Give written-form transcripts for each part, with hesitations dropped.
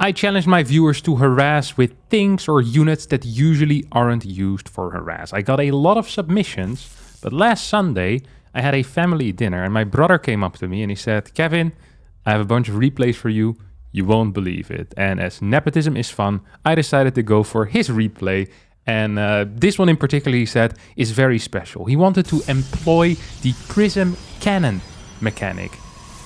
I challenge my viewers to harass with things or units that usually aren't used for harass. I got a lot of submissions, but last Sunday I had a family dinner and my brother came up to me and he said, Kevin, I have a bunch of replays for you. You won't believe it. And as nepotism is fun, I decided to go for his replay. And this one in particular, he said, is very special. He wanted to employ the PRISM Cannon mechanic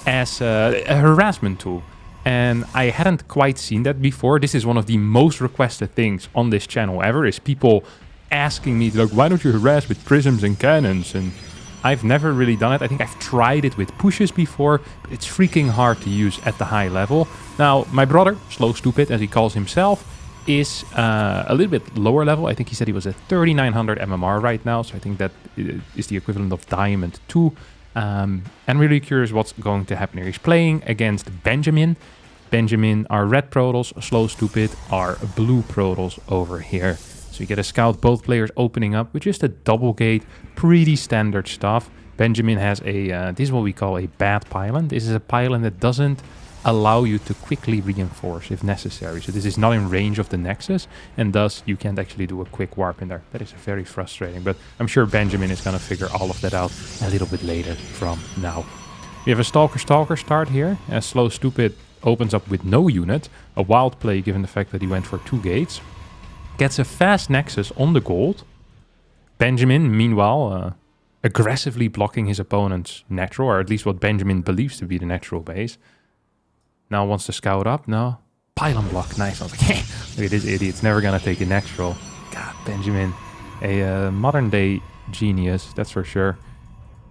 as a harassment tool. And I hadn't quite seen that before. This is one of the most requested things on this channel ever, is people asking me, like, why don't you harass with prisms and cannons? And I've never really done it. I think I've tried it with pushes before, but it's freaking hard to use at the high level. Now, my brother, SlowStupid, as he calls himself, is a little bit lower level. I think he said he was at 3900 MMR right now, so I think that is the equivalent of Diamond 2. I'm really curious what's going to happen here. He's playing against Benjamin. Benjamin are red Protoss, SlowStupid are blue Protoss over here. So you get a scout, both players opening up with just a double gate, pretty standard stuff. Benjamin has a, this is what we call a bad pylon. This is a pylon that doesn't allow you to quickly reinforce if necessary. So this is not in range of the Nexus, and thus you can't actually do a quick warp in there. That is very frustrating, but I'm sure Benjamin is going to figure all of that out a little bit later from now. We have a Stalker start here, as SlowStupid opens up with no unit. A wild play given the fact that he went for 2 gates. Gets a fast Nexus on the gold. Benjamin, meanwhile, aggressively blocking his opponent's natural, or at least what Benjamin believes to be the natural base. Now wants to scout up. No. Pylon block. Nice. I was like, hey, look at this idiot. It's never going to take a natural. God, Benjamin. A modern day genius, that's for sure.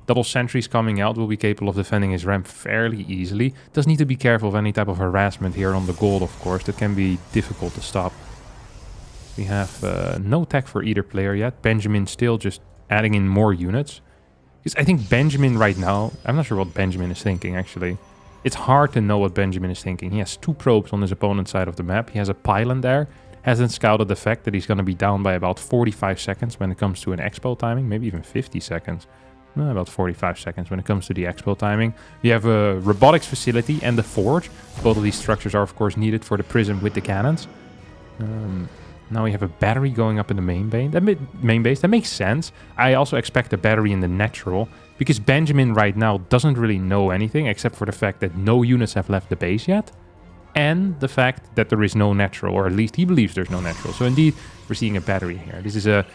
Double sentries coming out will be capable of defending his ramp fairly easily. Does need to be careful of any type of harassment here on the gold, of course. That can be difficult to stop. We have no tech for either player yet. Benjamin still just adding in more units. Because I think Benjamin right now, I'm not sure what Benjamin is thinking actually. It's hard to know what Benjamin is thinking. He has 2 probes on his opponent's side of the map. He has a pylon there. Hasn't scouted the fact that he's going to be down by about 45 seconds when it comes to an expo timing. Maybe even 50 seconds. No, about 45 seconds when it comes to the expo timing. We have a robotics facility and the forge. Both of these structures are of course needed for the prism with the cannons. Now we have a battery going up in the main base. That makes sense. I also expect a battery in the natural, because Benjamin right now doesn't really know anything except for the fact that no units have left the base yet, and the fact that there is no natural, or at least he believes there's no natural. So indeed, we're seeing a battery here. This is a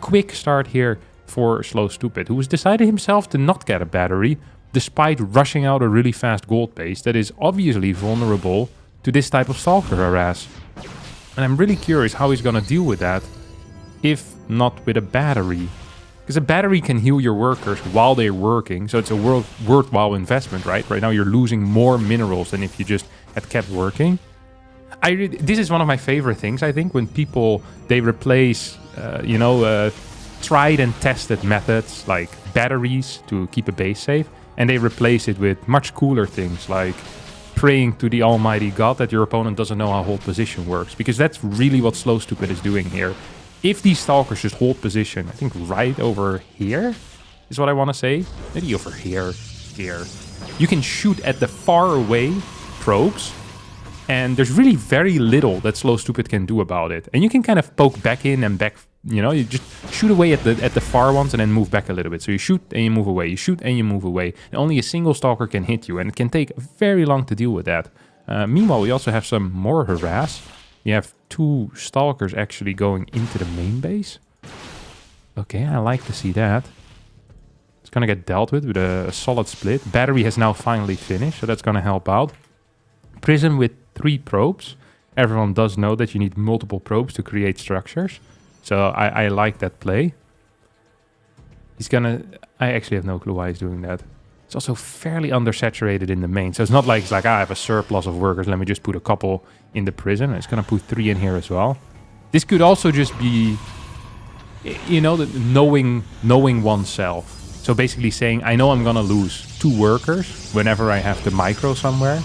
quick start here for SlowStupid, who has decided himself to not get a battery, despite rushing out a really fast gold base that is obviously vulnerable to this type of Stalker harass. And I'm really curious how he's going to deal with that, if not with a battery. Because a battery can heal your workers while they're working, so it's a worthwhile investment, right? Right now you're losing more minerals than if you just had kept working. This is one of my favorite things, I think, when people, they replace, tried and tested methods like batteries to keep a base safe, and they replace it with much cooler things like praying to the almighty god that your opponent doesn't know how hold position works, because that's really what SlowStupid is doing here. If these stalkers just hold position, I think right over here is what I want to say. Maybe over here. You can shoot at the far away probes, and there's really very little that SlowStupid can do about it. And you can kind of poke back in and back, you just shoot away at the far ones and then move back a little bit. So you shoot and you move away, you shoot and you move away. And only a single stalker can hit you, and it can take very long to deal with that. Meanwhile, we also have some more harass. You have 2 stalkers actually going into the main base. Okay, I like to see that. It's going to get dealt with a solid split. Battery has now finally finished, so that's going to help out. Prism with 3 probes. Everyone does know that you need multiple probes to create structures. So I like that play. He's going to... I actually have no clue why he's doing that. It's also fairly undersaturated in the main. So it's not like I have a surplus of workers. Let me just put a couple in the prison. It's going to put 3 in here as well. This could also just be, knowing oneself. So basically saying, I know I'm going to lose 2 workers whenever I have to micro somewhere.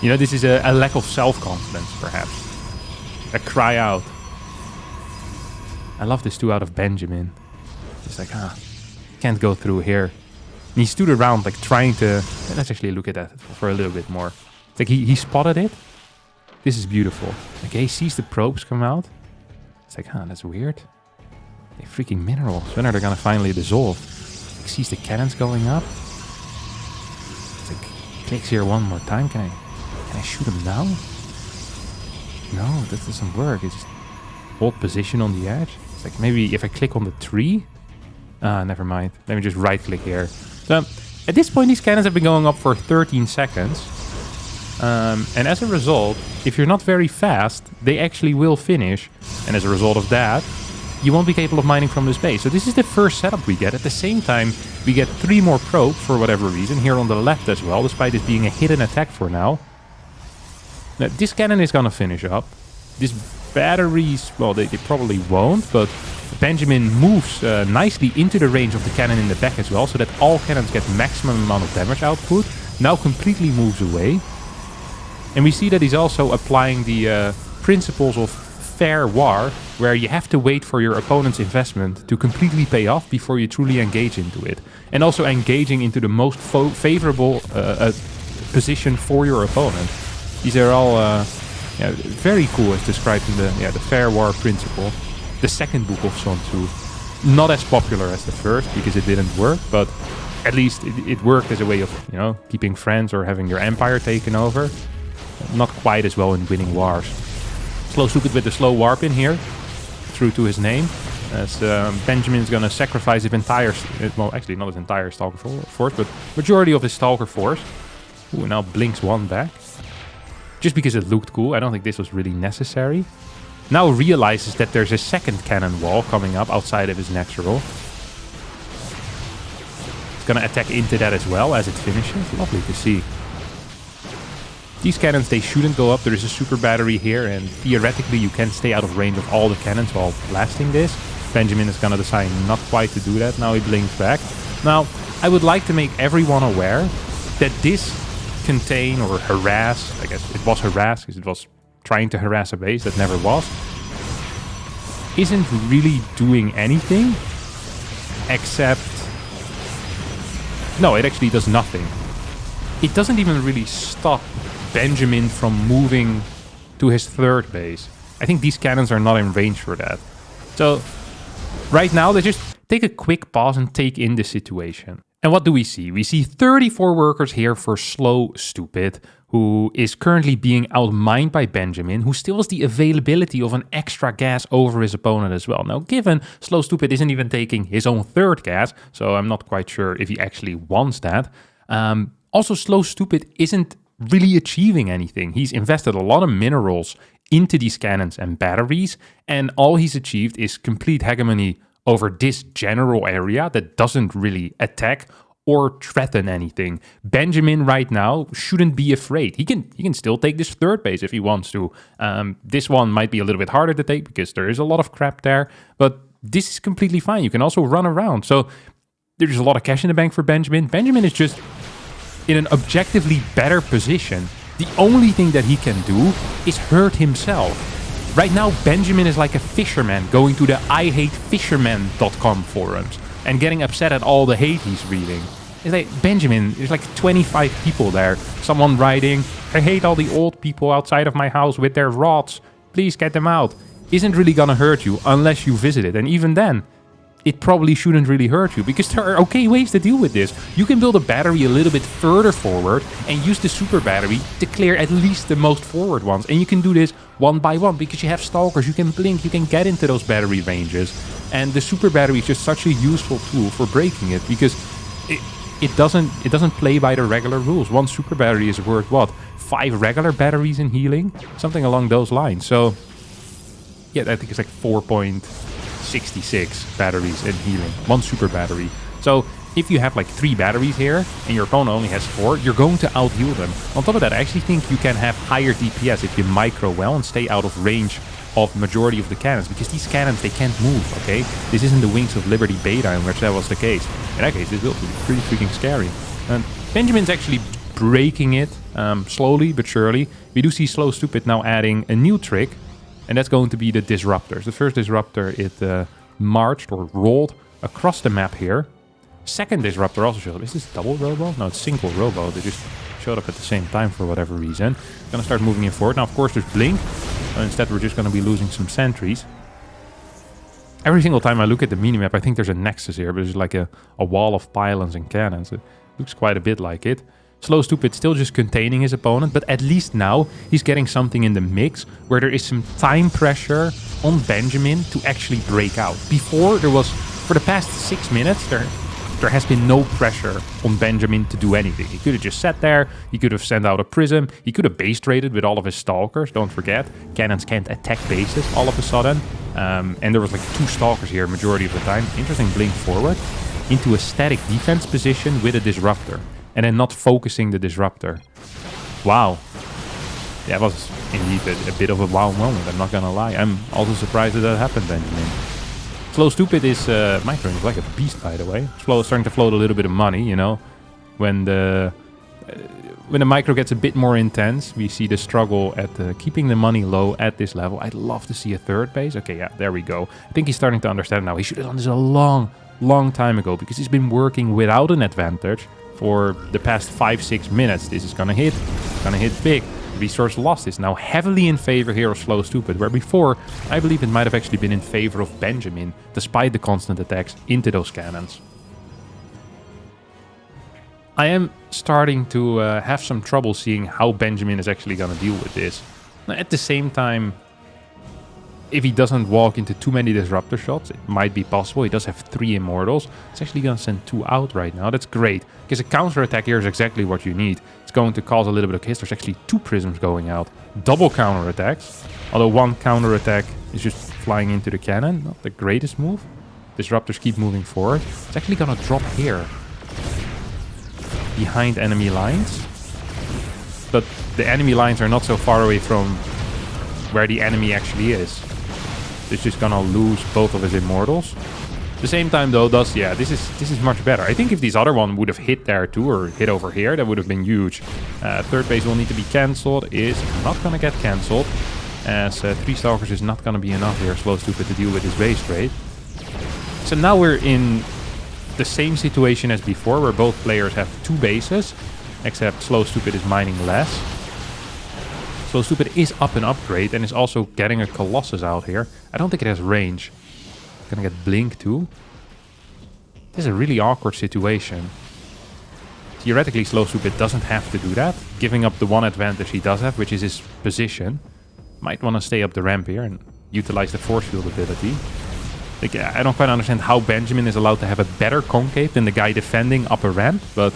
This is a lack of self-confidence, perhaps. A cry out. I love this 2 out of Benjamin. It's like, can't go through here. And he stood around, like, trying to... Let's actually look at that for a little bit more. It's like he spotted it. This is beautiful. Okay, he sees the probes come out. It's like, huh, that's weird. They freaking minerals. When are they gonna finally dissolve? He sees the cannons going up. It's like, clicks here one more time. Can I shoot him now? No, that doesn't work. It's just hold position on the edge. It's like, maybe if I click on the tree. Never mind. Let me just right click here. So at this point, these cannons have been going up for 13 seconds. And as a result, if you're not very fast, they actually will finish. And as a result of that, you won't be capable of mining from this base. So this is the first setup we get. At the same time, we get 3 more probes for whatever reason here on the left as well, despite this being a hidden attack for now. Now, this cannon is going to finish up. These batteries, well, they probably won't, but Benjamin moves nicely into the range of the cannon in the back as well, so that all cannons get maximum amount of damage output. Now completely moves away. And we see that he's also applying the principles of fair war, where you have to wait for your opponent's investment to completely pay off before you truly engage into it. And also engaging into the most favorable position for your opponent. These are all very cool as described in the fair war principle. The second book of Sun Tzu. Not as popular as the first because it didn't work, but at least it worked as a way of, keeping friends or having your empire taken over. Not quite as well in winning wars. SlowStupid with the slow warp in here, true to his name, as Benjamin's gonna sacrifice his entire, well, actually not his entire Stalker force, but majority of his Stalker force. Ooh, now blinks one back. Just because it looked cool. I don't think this was really necessary. Now realizes that there's a second cannon wall coming up outside of his natural. It's gonna attack into that as well as it finishes. Lovely to see. These cannons, they shouldn't go up. There is a super battery here, and theoretically you can stay out of range of all the cannons while blasting this. Benjamin is gonna decide not quite to do that. Now he blinks back. Now, I would like to make everyone aware that this contain or harass, I guess it was harass because it was trying to harass a base that never was, isn't really doing anything except... No, it actually does nothing. It doesn't even really stop Benjamin from moving to his third base. I think these cannons are not in range for that. So right now, let's just take a quick pause and take in the situation. And what do we see? We see 34 workers here for SlowStupid, who is currently being outmined by Benjamin, who still has the availability of an extra gas over his opponent as well. Now, given SlowStupid isn't even taking his own third gas, so I'm not quite sure if he actually wants that. Also, SlowStupid isn't really achieving anything. He's invested a lot of minerals into these cannons and batteries, and all he's achieved is complete hegemony over this general area that doesn't really attack or threaten anything. Benjamin right now shouldn't be afraid. He can still take this third base if he wants to. This one might be a little bit harder to take because there is a lot of crap there, but this is completely fine. You can also run around. So there's a lot of cash in the bank for Benjamin. Benjamin is just in an objectively better position. The only thing that he can do is hurt himself. Right now, Benjamin is like a fisherman going to the IHateFisherman.com forums and getting upset at all the hate he's reading. It's like, Benjamin, there's like 25 people there. Someone writing, I hate all the old people outside of my house with their rods. Please get them out. Isn't really gonna hurt you unless you visit it. And even then, it probably shouldn't really hurt you because there are okay ways to deal with this. You can build a battery a little bit further forward and use the super battery to clear at least the most forward ones. And you can do this one by one because you have stalkers, you can blink, you can get into those battery ranges. And the super battery is just such a useful tool for breaking it because it doesn't play by the regular rules. One super battery is worth what? 5 regular batteries in healing? Something along those lines. So yeah, I think it's like 4.66 batteries in healing. 1 super battery. So if you have like 3 batteries here and your opponent only has 4, you're going to out-heal them. On top of that, I actually think you can have higher DPS if you micro well and stay out of range of majority of the cannons, because these cannons, they can't move, okay? This isn't the Wings of Liberty beta in which that was the case. In that case, this will be pretty freaking scary. And Benjamin's actually breaking it slowly but surely. We do see SlowStupid now adding a new trick, and that's going to be the Disruptors. The first Disruptor, it marched or rolled across the map here. Second Disruptor also shows up. Is this double robo? No, it's single robo. They just showed up at the same time for whatever reason. Gonna start moving in forward. Now, of course, there's Blink. Instead, we're just gonna be losing some sentries. Every single time I look at the minimap, I think there's a nexus here, but there's like a wall of pylons and cannons. It looks quite a bit like it. SlowStupid still just containing his opponent, but at least now he's getting something in the mix where there is some time pressure on Benjamin to actually break out. Before, there was, for the past 6 minutes, there has been no pressure on Benjamin to do anything. He could have just sat there, he could have sent out a Prism, he could have base traded with all of his Stalkers, don't forget. Cannons can't attack bases all of a sudden. And there was like 2 Stalkers here majority of the time. Interesting Blink forward into a static defense position with a Disruptor. And then not focusing the Disruptor. Wow. That was indeed a bit of a wow moment, I'm not gonna lie. I'm also surprised that happened, Benjamin. SlowStupid is, Micro is like a beast, by the way. Slow is starting to float a little bit of money, you know. When the Micro gets a bit more intense, we see the struggle at keeping the money low at this level. I'd love to see a third base. Okay, yeah, there we go. I think he's starting to understand now. He should have done this a long time ago, because he's been working without an advantage for the past 5-6 minutes. This is gonna hit big. Resource lost is now heavily in favor here of SlowStupid, where before I believe it might have actually been in favor of Benjamin, despite the constant attacks into those cannons. I am starting to have some trouble seeing how Benjamin is actually gonna deal with this. Now, at the same time, if he doesn't walk into too many Disruptor shots, it might be possible. He does have 3 Immortals. It's actually going to send 2 out right now. That's great, because a counter-attack here is exactly what you need. It's going to cause a little bit of chaos. There's actually 2 Prisms going out. Double counter-attacks. Although 1 counter-attack is just flying into the cannon. Not the greatest move. Disruptors keep moving forward. It's actually going to drop here. Behind enemy lines. But the enemy lines are not so far away from where the enemy actually is. It's just gonna lose both of his Immortals. At the same time though, this is much better. I think if this other one would have hit there too, or hit over here, that would have been huge. Third base will need to be cancelled. Is not gonna get cancelled, as 3 Stalkers is not gonna be enough here, SlowStupid, to deal with his base trade. So now we're in the same situation as before, where both players have 2 bases, except SlowStupid is mining less. SlowStupid is up an upgrade and is also getting a Colossus out here. I don't think it has range. Gonna get Blink too. This is a really awkward situation. Theoretically, SlowStupid doesn't have to do that, giving up the one advantage he does have, which is his position. Might want to stay up the ramp here and utilize the force field ability. Like, I don't quite understand how Benjamin is allowed to have a better concave than the guy defending up a ramp, but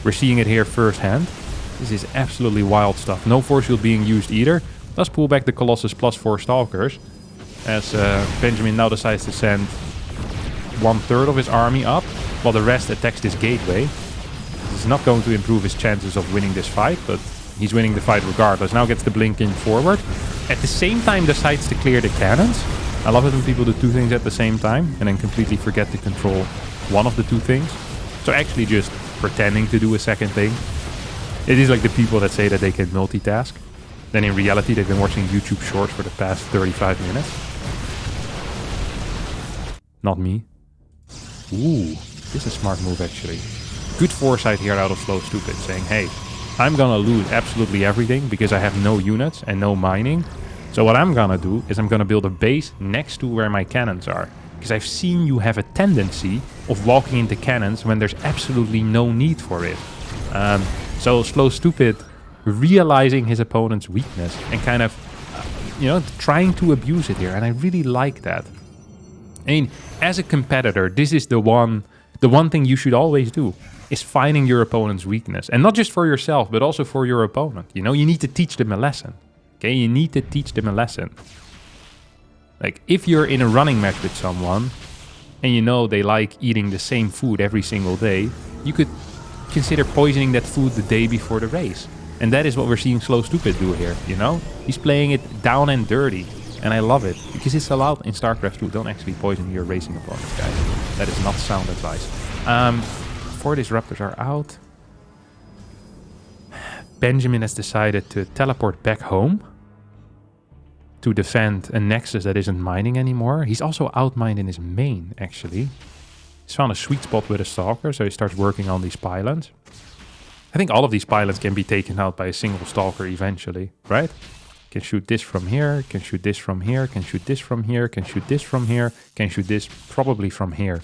we're seeing it here firsthand. This is absolutely wild stuff. No force field being used either. Let's pull back the Colossus plus 4 Stalkers. As Benjamin now decides to send 1/3 of his army up, while the rest attacks this gateway. This is not going to improve his chances of winning this fight, but he's winning the fight regardless. Now gets the Blink in forward. At the same time decides to clear the cannons. I love it when people do 2 things at the same time and then completely forget to control one of the 2 things. So actually just pretending to do a second thing. It is like the people that say that they can multitask. Then in reality, they've been watching YouTube shorts for the past 35 minutes. Not me. Ooh, this is a smart move actually. Good foresight here out of SlowStupid, saying, hey, I'm gonna lose absolutely everything because I have no units and no mining. So what I'm gonna do is I'm gonna build a base next to where my cannons are. Because I've seen you have a tendency of walking into cannons when there's absolutely no need for it. So SlowStupid realizing his opponent's weakness and kind of, trying to abuse it here. And I really like that. I mean, as a competitor, this is the one thing you should always do, is finding your opponent's weakness. And not just for yourself, but also for your opponent. You need to teach them a lesson. Okay, you need to teach them a lesson. Like, if you're in a running match with someone, and they like eating the same food every single day, you could consider poisoning that food the day before the race. And that is what we're seeing SlowStupid do here, He's playing it down and dirty. And I love it, because it's allowed in StarCraft 2. Don't actually poison your racing opponents, guys. That is not sound advice. 4 Disruptors are out. Benjamin has decided to teleport back home to defend a Nexus that isn't mining anymore. He's also outmined in his main, actually. He's found a sweet spot with a Stalker, so he starts working on these pylons. I think all of these pilots can be taken out by a single stalker eventually, right? Can shoot this from here, can shoot this from here, can shoot this from here, can shoot this from here, can shoot this probably from here.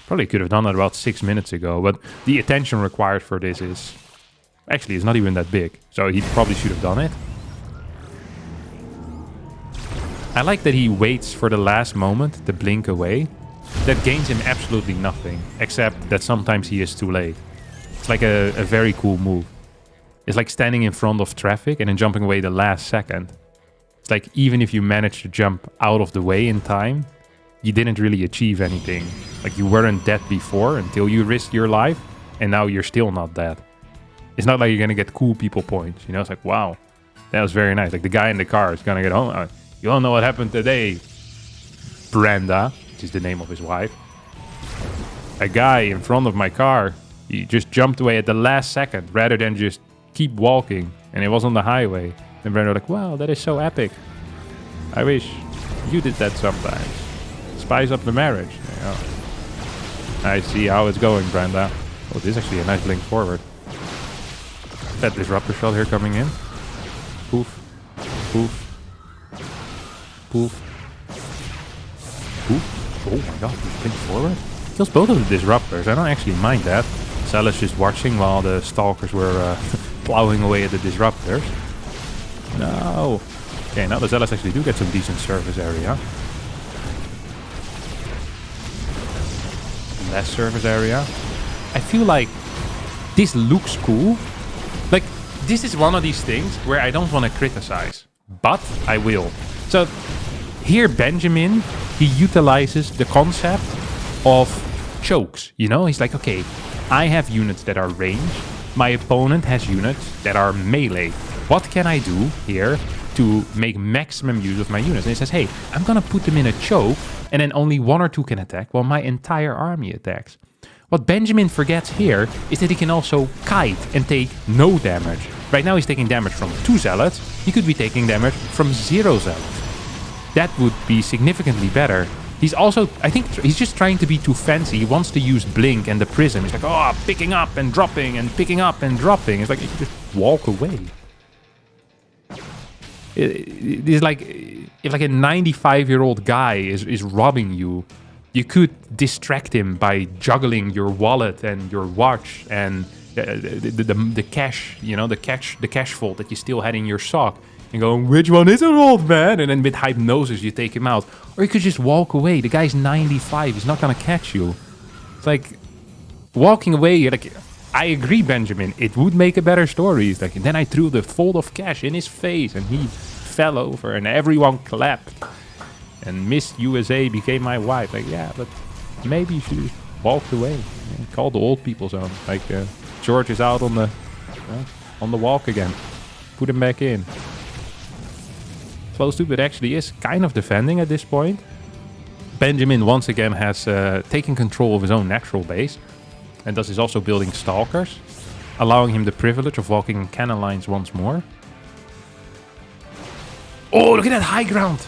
Probably could have done that about 6 minutes ago, but the attention required for this is... Actually, it's not even that big, so he probably should have done it. I like that he waits for the last moment to blink away. That gains him absolutely nothing, except that sometimes he is too late. It's like a very cool move. It's like standing in front of traffic and then jumping away the last second. It's like even if you manage to jump out of the way in time, you didn't really achieve anything. Like you weren't dead before until you risked your life, and now you're still not dead. It's not like you're gonna get cool people points, you know? It's like, wow, that was very nice. Like the guy in the car is gonna get home. You don't know what happened today, Brenda, which is the name of his wife. A guy in front of my car, he just jumped away at the last second rather than just keep walking, and it was on the highway. And Brenda was like, wow, that is so epic. I wish you did that sometimes. Spice up the marriage. You know. I see how it's going, Brenda. Oh, this is actually a nice blink forward. That Disruptor shot here coming in. Poof. Poof. Poof. Poof. Oh my god, he's blink forward. Kills both of the Disruptors. I don't actually mind that. Zealous just watching while the Stalkers were plowing away at the Disruptors. No. Okay, now the Zealots actually do get some decent surface area. Less surface area. I feel like this looks cool. Like, this is one of these things where I don't want to criticize, but I will. So, here Benjamin, he utilizes the concept of chokes, you know? He's like, okay, I have units that are ranged. My opponent has units that are melee. What can I do here to make maximum use of my units? And he says, hey, I'm gonna put them in a choke, and then only 1 or 2 can attack while my entire army attacks. What Benjamin forgets here is that he can also kite and take no damage. Right now he's taking damage from 2 Zealots. He could be taking damage from 0 Zealots. That would be significantly better. He's also, I think he's just trying to be too fancy. He wants to use Blink and the Prism. He's like, oh, picking up and dropping and picking up and dropping. It's like, you can just walk away. It's like, if like a 95-year-old guy is robbing you, you could distract him by juggling your wallet and your watch and the cash, you know, the cash vault that you still had in your sock, and going, which one is it, old man? And then with hypnosis, you take him out. Or you could just walk away. The guy's 95. He's not gonna catch you. It's like walking away. You're like, I agree, Benjamin. It would make a better story. It's like, and then I threw the fold of cash in his face, and he fell over, and everyone clapped. And Miss USA became my wife. Like, yeah, but maybe you should have walked away. Call the old people zone. Like, George is out on the walk again. Put him back in. SlowStupid actually is kind of defending at this point. Benjamin once again has taken control of his own natural base. And thus is also building Stalkers, allowing him the privilege of walking in cannon lines once more. Oh, look at that high ground!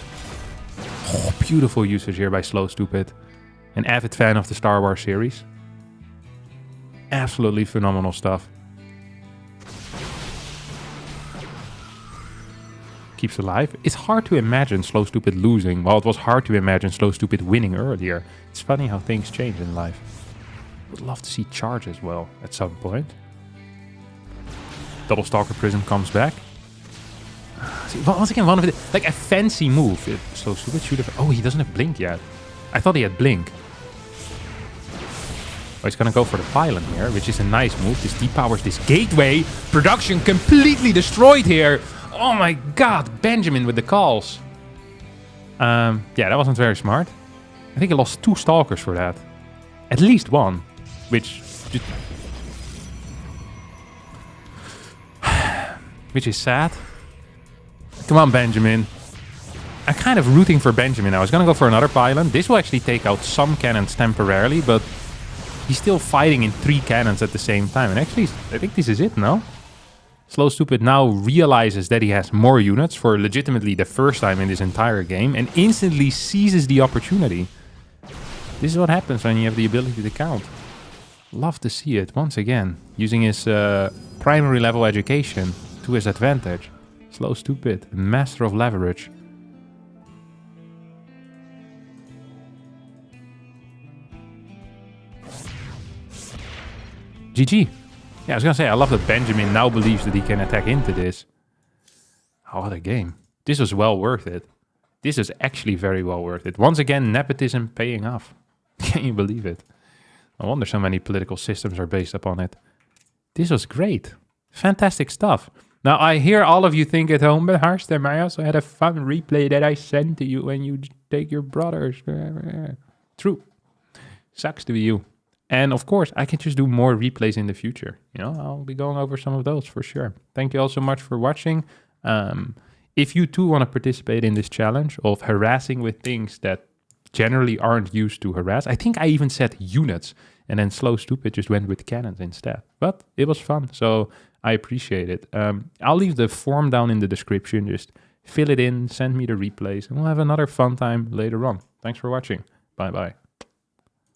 Oh, beautiful usage here by SlowStupid. An avid fan of the Star Wars series. Absolutely phenomenal stuff. Keeps alive. It's hard to imagine SlowStupid losing, while it was hard to imagine SlowStupid winning earlier. It's funny how things change in life. Would love to see charge as well at some point. Double Stalker Prism comes back. See, once again, one of the, like a fancy move. SlowStupid should have. Oh, he doesn't have Blink yet. I thought he had Blink. Oh, he's gonna go for the pylon here, which is a nice move. This depowers this gateway. Production completely destroyed here. Oh my god, Benjamin with the calls. Yeah, that wasn't very smart. I think he lost 2 Stalkers for that. At least 1. Which is sad. Come on, Benjamin. I'm kind of rooting for Benjamin. I was gonna go for another pylon. This will actually take out some cannons temporarily, but he's still fighting in 3 cannons at the same time. And actually, I think this is it now. SlowStupid now realizes that he has more units for legitimately the first time in this entire game and instantly seizes the opportunity. This is what happens when you have the ability to count. Love to see it once again, using his primary level education to his advantage. SlowStupid, master of leverage. GG. Yeah, I was gonna say, I love that Benjamin now believes that he can attack into this. Oh, what a game. This was well worth it. This is actually very well worth it. Once again, nepotism paying off. Can you believe it? No wonder so many political systems are based upon it. This was great. Fantastic stuff. Now, I hear all of you think at home, but Harstem, I also had a fun replay that I sent to you when you take your brothers. True. Sucks to be you. And of course, I can just do more replays in the future. You know, I'll be going over some of those for sure. Thank you all so much for watching. If you too want to participate in this challenge of harassing with things that generally aren't used to harass, I think I even said units, and then SlowStupid just went with cannons instead. But it was fun, so I appreciate it. I'll leave the form down in the description. Just fill it in, send me the replays, and we'll have another fun time later on. Thanks for watching. Bye-bye.